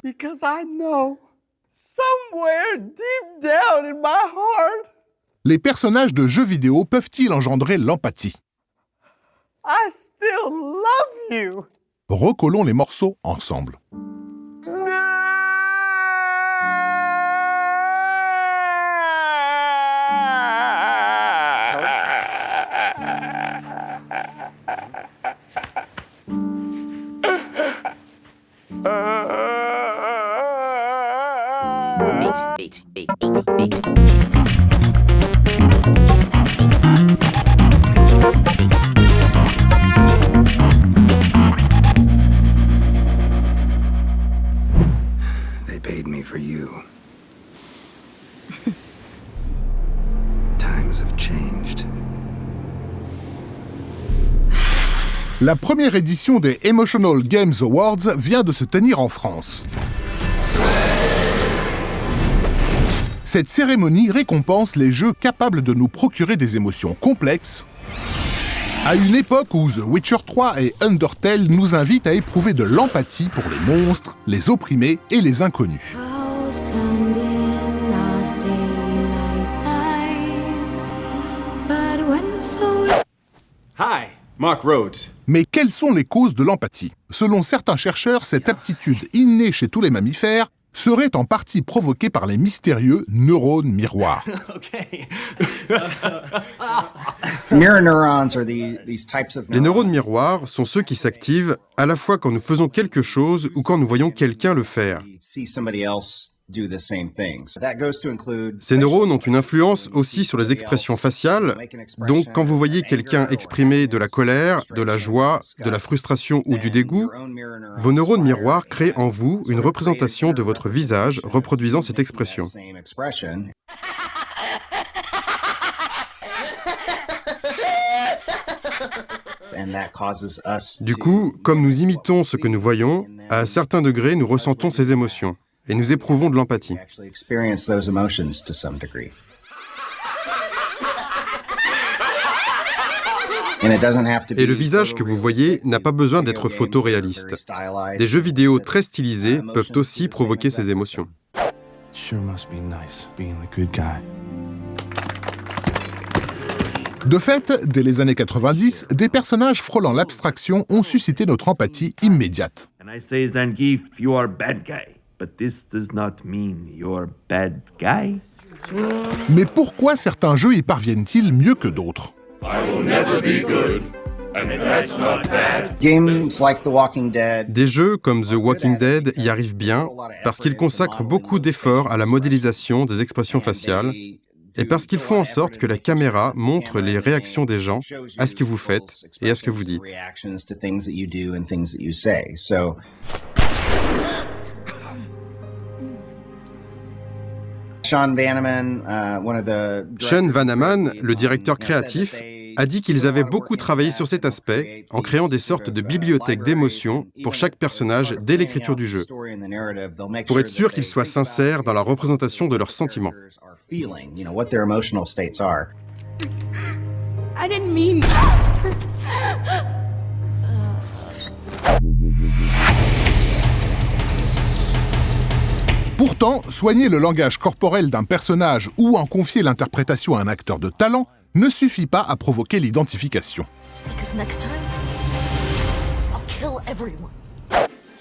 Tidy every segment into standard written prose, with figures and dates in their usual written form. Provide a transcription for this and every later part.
Because I know, somewhere deep down in my heart, les personnages de jeux vidéo peuvent-ils engendrer l'empathie? I still love you. Recollons les morceaux ensemble. They paid me for you. Times have changed. La première édition des Emotional Games Awards vient de se tenir en France. Cette cérémonie récompense les jeux capables de nous procurer des émotions complexes, à une époque où The Witcher 3 et Undertale nous invitent à éprouver de l'empathie pour les monstres, les opprimés et les inconnus. Hi, Mark Rhodes. Mais quelles sont les causes de l'empathie? Selon certains chercheurs, cette aptitude innée chez tous les mammifères serait en partie provoquée par les mystérieux neurones miroirs. Les neurones miroirs sont ceux qui s'activent à la fois quand nous faisons quelque chose ou quand nous voyons quelqu'un le faire. Ces neurones ont une influence aussi sur les expressions faciales, donc quand vous voyez quelqu'un exprimer de la colère, de la joie, de la frustration ou du dégoût, vos neurones miroirs créent en vous une représentation de votre visage reproduisant cette expression. Du coup, comme nous imitons ce que nous voyons, à un certain degré, nous ressentons ces émotions. Et nous éprouvons de l'empathie. Et le visage que vous voyez n'a pas besoin d'être photoréaliste. Des jeux vidéo très stylisés peuvent aussi provoquer ces émotions. De fait, dès les années 90, des personnages frôlant l'abstraction ont suscité notre empathie immédiate. But this does not mean you're bad guy. Mais pourquoi certains jeux y parviennent-ils mieux que d'autres? Des jeux comme The Walking Dead y arrivent bien parce qu'ils consacrent beaucoup d'efforts à la modélisation des expressions faciales et parce qu'ils font en sorte que la caméra montre les réactions des gens à ce que vous faites et à ce que vous dites. Sean Vanaman, le directeur créatif, a dit qu'ils avaient beaucoup travaillé sur cet aspect en créant des sortes de bibliothèques d'émotions pour chaque personnage dès l'écriture du jeu, pour être sûr qu'ils soient sincères dans la représentation de leurs sentiments. I didn't mean... Pourtant, soigner le langage corporel d'un personnage ou en confier l'interprétation à un acteur de talent ne suffit pas à provoquer l'identification.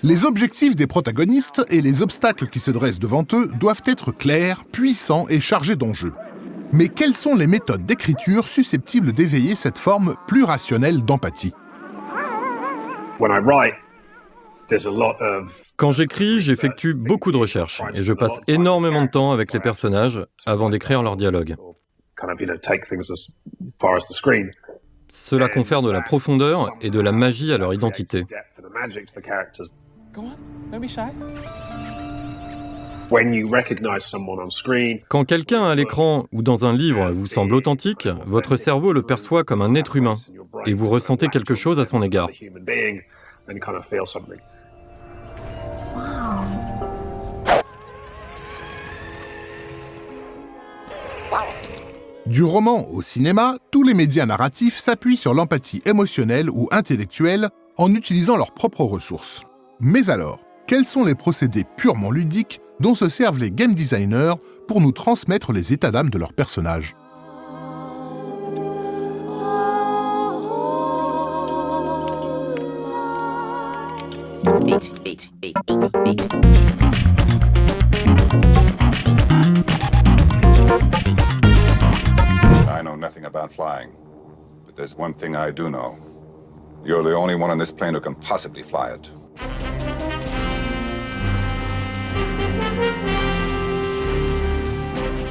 Les objectifs des protagonistes et les obstacles qui se dressent devant eux doivent être clairs, puissants et chargés d'enjeux. Mais quelles sont les méthodes d'écriture susceptibles d'éveiller cette forme plus rationnelle d'empathie? Quand j'écris, j'effectue beaucoup de recherches et je passe énormément de temps avec les personnages avant d'écrire leur dialogue. Cela confère de la profondeur et de la magie à leur identité. Quand quelqu'un à l'écran ou dans un livre vous semble authentique, votre cerveau le perçoit comme un être humain et vous ressentez quelque chose à son égard. Du roman au cinéma, tous les médias narratifs s'appuient sur l'empathie émotionnelle ou intellectuelle en utilisant leurs propres ressources. Mais alors, quels sont les procédés purement ludiques dont se servent les game designers pour nous transmettre les états d'âme de leurs personnages. I know nothing about flying, but there's one thing I do know. You're the only one on this plane who can possibly fly it.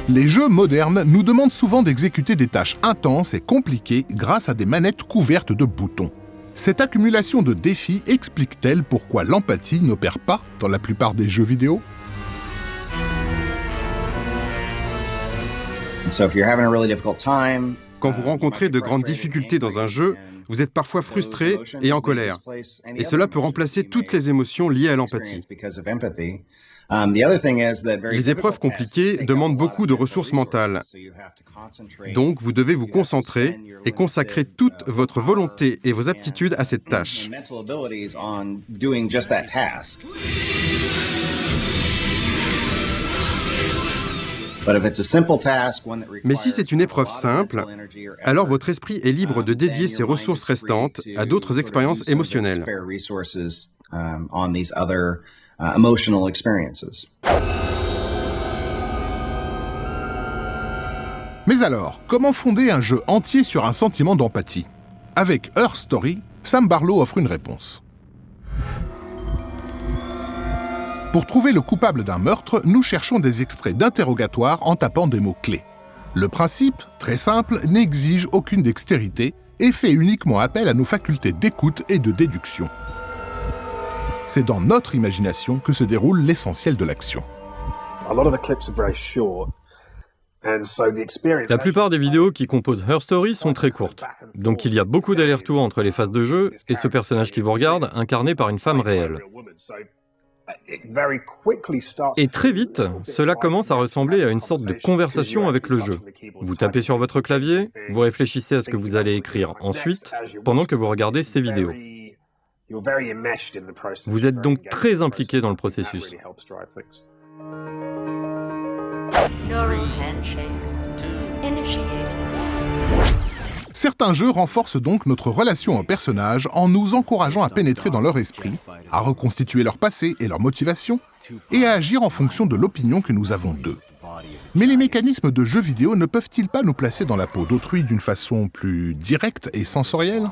Les jeux modernes nous demandent souvent d'exécuter des tâches intenses et compliquées grâce à des manettes couvertes de boutons. Cette accumulation de défis explique-t-elle pourquoi l'empathie n'opère pas dans la plupart des jeux vidéo ? Quand vous rencontrez de grandes difficultés dans un jeu, vous êtes parfois frustré et en colère. Et cela peut remplacer toutes les émotions liées à l'empathie. Les épreuves compliquées demandent beaucoup de ressources mentales. Donc, vous devez vous concentrer et consacrer toute votre volonté et vos aptitudes à cette tâche. Mais si c'est une épreuve simple, alors votre esprit est libre de dédier ses ressources restantes à d'autres expériences émotionnelles. Mais alors, comment fonder un jeu entier sur un sentiment d'empathie ? Avec Her Story, Sam Barlow offre une réponse. Pour trouver le coupable d'un meurtre, nous cherchons des extraits d'interrogatoire en tapant des mots-clés. Le principe, très simple, n'exige aucune dextérité et fait uniquement appel à nos facultés d'écoute et de déduction. C'est dans notre imagination que se déroule l'essentiel de l'action. La plupart des vidéos qui composent Her Story sont très courtes. Donc il y a beaucoup d'allers-retours entre les phases de jeu et ce personnage qui vous regarde, incarné par une femme réelle. Et très vite, cela commence à ressembler à une sorte de conversation avec le jeu. Vous tapez sur votre clavier, vous réfléchissez à ce que vous allez écrire ensuite, pendant que vous regardez ces vidéos. Vous êtes donc très impliqué dans le processus. Certains jeux renforcent donc notre relation aux personnages en nous encourageant à pénétrer dans leur esprit, à reconstituer leur passé et leur motivation, et à agir en fonction de l'opinion que nous avons d'eux. Mais les mécanismes de jeux vidéo ne peuvent-ils pas nous placer dans la peau d'autrui d'une façon plus directe et sensorielle ?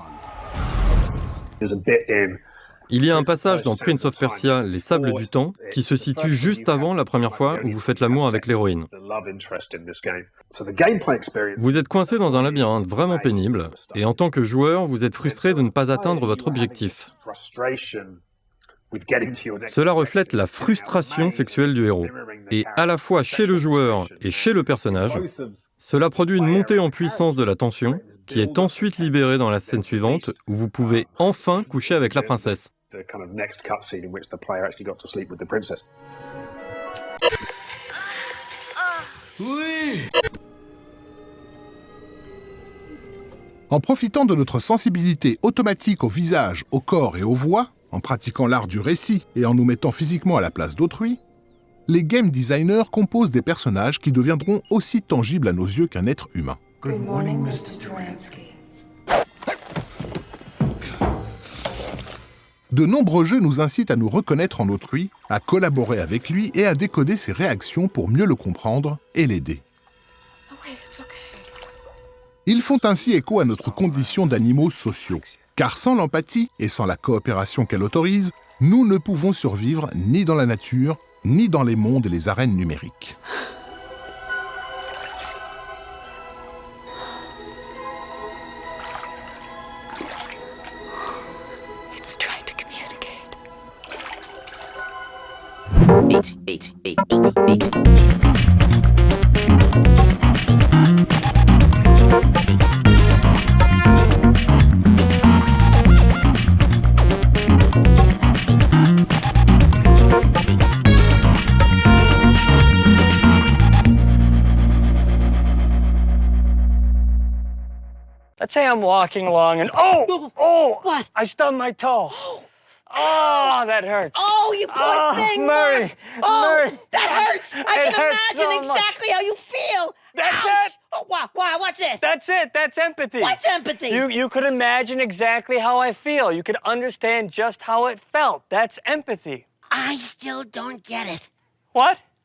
Il y a un passage dans Prince of Persia, Les Sables du Temps, qui se situe juste avant la première fois où vous faites l'amour avec l'héroïne. Vous êtes coincé dans un labyrinthe vraiment pénible, et en tant que joueur, vous êtes frustré de ne pas atteindre votre objectif. Cela reflète la frustration sexuelle du héros. Et à la fois chez le joueur et chez le personnage, cela produit une montée en puissance de la tension, qui est ensuite libérée dans la scène suivante, où vous pouvez enfin coucher avec la princesse. En profitant de notre sensibilité automatique au visage, au corps et aux voix, en pratiquant l'art du récit et en nous mettant physiquement à la place d'autrui, les game designers composent des personnages qui deviendront aussi tangibles à nos yeux qu'un être humain. Good morning, Mr. Turansky. De nombreux jeux nous incitent à nous reconnaître en autrui, à collaborer avec lui et à décoder ses réactions pour mieux le comprendre et l'aider. Ils font ainsi écho à notre condition d'animaux sociaux, car sans l'empathie et sans la coopération qu'elle autorise, nous ne pouvons survivre ni dans la nature, ni dans les mondes et les arènes numériques. It's trying to communicate. Let's say I'm walking along and what? I stubbed my toe. Oh, that hurts. Oh, you poor thing, Murray. Mark. Oh, Murray. that hurts. I It can hurts imagine so much. exactly how you feel. That's Ouch. it. Oh, wow, what's it? That's it. That's empathy. What's empathy? You could imagine exactly how I feel. You could understand just how it felt. That's empathy. I still don't get it. What?